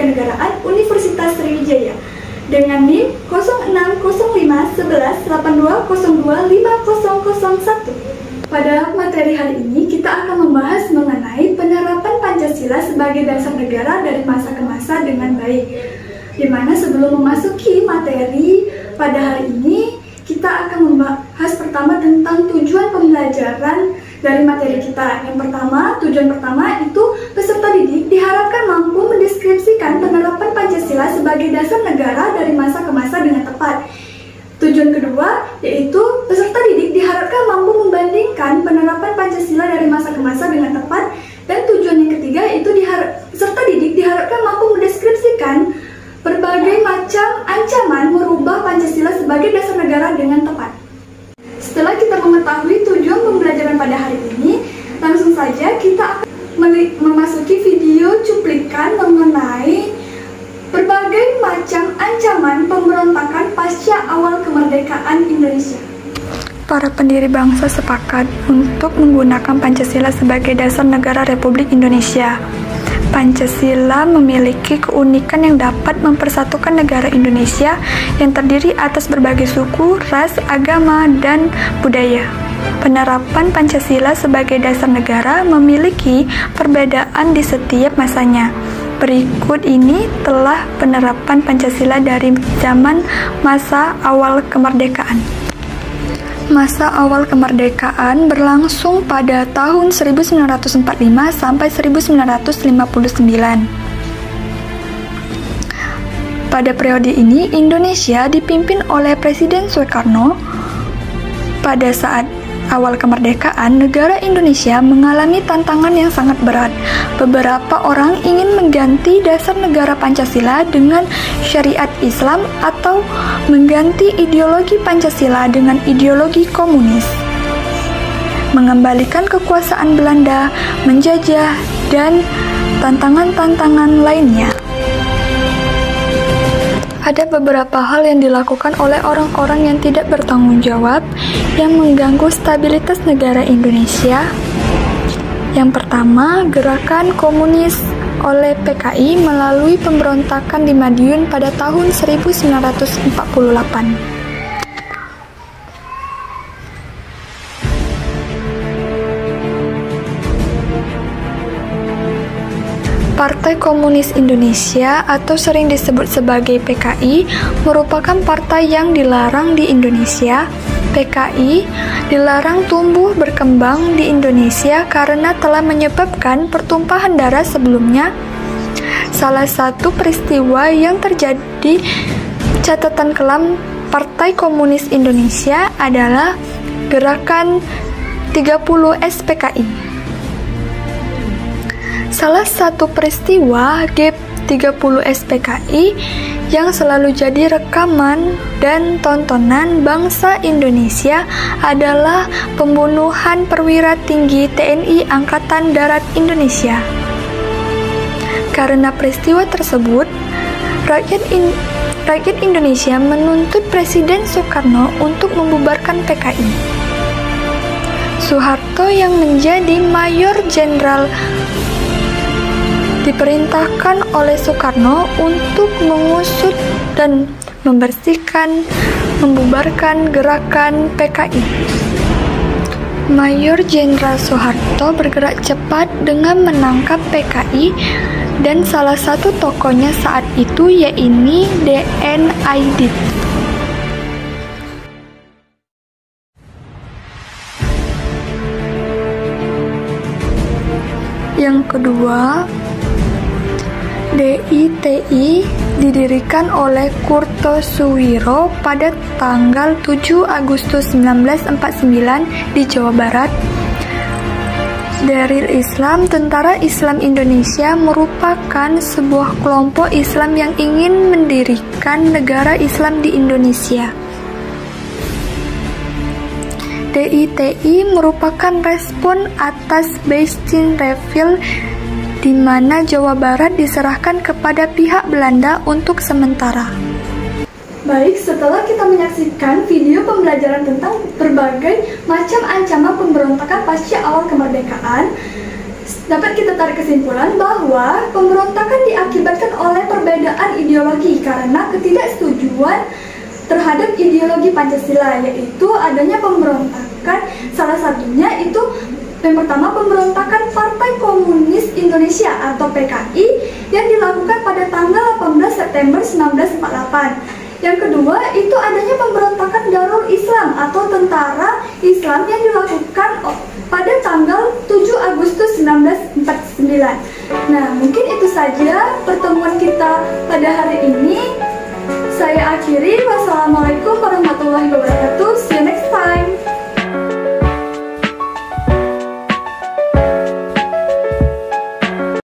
Kewarganegaraan Universitas Sriwijaya dengan NIM 06051182025001. Pada materi hari ini kita akan membahas mengenai penerapan Pancasila sebagai dasar negara dari masa ke masa dengan baik. Dimana sebelum memasuki materi pada hari ini, kita akan membahas pertama tentang tujuan pembelajaran dari materi kita. Yang pertama, tujuan pertama itu peserta didik diharapkan mampu mendeskripsikan penerapan Pancasila sebagai dasar negara dari masa ke masa dengan tepat. Tujuan kedua yaitu peserta didik diharapkan mampu membandingkan penerapan Pancasila dari masa ke masa dengan tepat. Dan tujuan yang ketiga yaitu peserta didik diharapkan mampu mendeskripsikan berbagai macam ancaman merubah Pancasila sebagai dasar negara dengan tepat. Setelah kita mengetahui tujuan pembelajaran pada hari ini, langsung saja kita akan memasuki video cuplikan mengenai berbagai macam ancaman pemberontakan pasca awal kemerdekaan Indonesia. Para pendiri bangsa sepakat untuk menggunakan Pancasila sebagai dasar negara Republik Indonesia. Pancasila memiliki keunikan yang dapat mempersatukan negara Indonesia yang terdiri atas berbagai suku, ras, agama, dan budaya. Penerapan Pancasila sebagai dasar negara memiliki perbedaan di setiap masanya. Berikut ini telah penerapan Pancasila dari zaman masa awal kemerdekaan. Masa awal kemerdekaan berlangsung pada tahun 1945 sampai 1959. Pada periode ini, Indonesia dipimpin oleh Presiden Soekarno. Pada saat awal kemerdekaan, negara Indonesia mengalami tantangan yang sangat berat. Beberapa orang ingin mengganti dasar negara Pancasila dengan syariat Islam atau mengganti ideologi Pancasila dengan ideologi komunis, mengembalikan kekuasaan Belanda, menjajah, dan tantangan-tantangan lainnya. Ada beberapa hal yang dilakukan oleh orang-orang yang tidak bertanggung jawab yang mengganggu stabilitas negara Indonesia. Yang pertama, gerakan komunis oleh PKI melalui pemberontakan di Madiun pada tahun 1948. Partai Komunis Indonesia atau sering disebut sebagai PKI merupakan partai yang dilarang di Indonesia. PKI dilarang tumbuh berkembang di Indonesia karena telah menyebabkan pertumpahan darah sebelumnya. Salah satu peristiwa yang terjadi catatan kelam Partai Komunis Indonesia adalah Gerakan 30 SPKI. Salah satu peristiwa G30 SPKI yang selalu jadi rekaman dan tontonan bangsa Indonesia adalah pembunuhan perwira tinggi TNI Angkatan Darat Indonesia. Karena peristiwa tersebut, rakyat Indonesia menuntut Presiden Soekarno untuk membubarkan PKI. Soeharto yang menjadi Mayor Jenderal diperintahkan oleh Soekarno untuk mengusut dan membubarkan gerakan PKI. Mayor Jenderal Soeharto bergerak cepat dengan menangkap PKI dan salah satu tokohnya saat itu yaitu D.N. Aidit. Yang kedua, DITI didirikan oleh Kurtosuwiro pada tanggal 7 Agustus 1949 di Jawa Barat. Darul Islam, Tentara Islam Indonesia, merupakan sebuah kelompok Islam yang ingin mendirikan negara Islam di Indonesia. DITI merupakan respon atas Baestin Reviel di mana Jawa Barat diserahkan kepada pihak Belanda untuk sementara. Baik, setelah kita menyaksikan video pembelajaran tentang berbagai macam ancaman pemberontakan pasca awal kemerdekaan, dapat kita tarik kesimpulan bahwa pemberontakan diakibatkan oleh ideologi karena ketidaksetujuan terhadap ideologi Pancasila, yaitu adanya pemberontakan. Salah satunya itu yang pertama, pemberontakan Partai Komunis Indonesia atau PKI yang dilakukan pada tanggal 18 September 1948. Yang kedua, itu adanya pemberontakan Darul Islam atau Tentara Islam yang dilakukan pada tanggal 7 Agustus 1949. Nah, mungkin itu saja pertemuan kita pada hari ini. Saya akhiri. Wassalamualaikum warahmatullahi wabarakatuh.